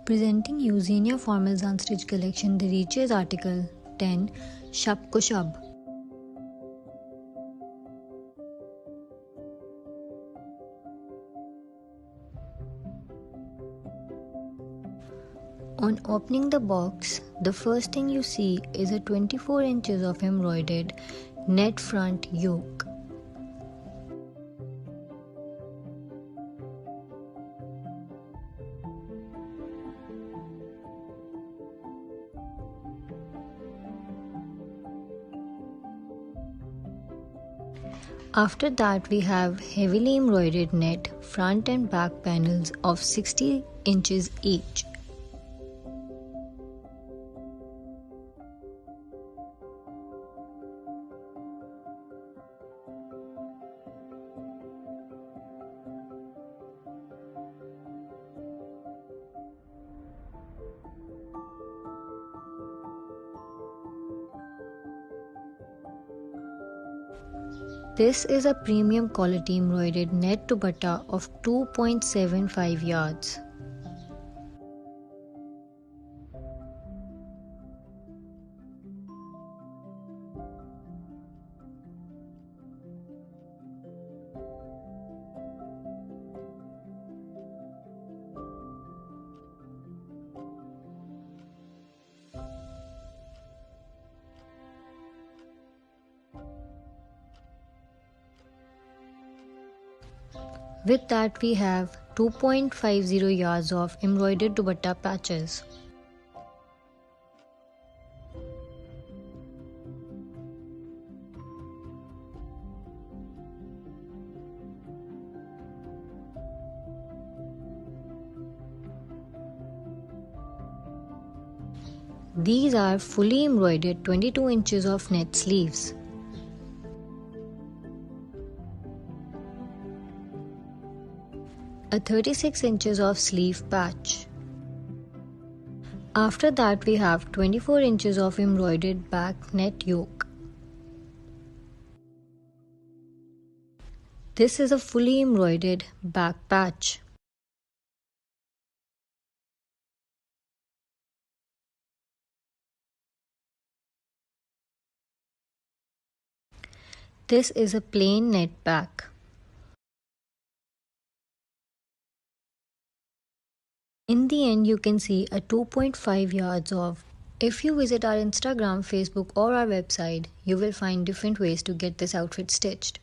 Presenting you Xenia Formals Unstitched Collection, the Reaches Article 10, SHABKHOSB. On opening the box, the first thing you see is a 24 inches of embroidered net front yoke. After that, we have heavily embroidered net front and back panels of 60 inches each. This is a premium quality embroidered net dupatta of 2.75 yards. With that, we have 2.50 yards of embroidered dupatta patches. These are fully embroidered 22 inches of net sleeves. A 36 inches of sleeve patch. After that, we have 24 inches of embroidered back net yoke. This is a fully embroidered back patch. This is a plain net back. In the end, you can see a 2.5 yards of. If you visit our Instagram, Facebook or our website, you will find different ways to get this outfit stitched.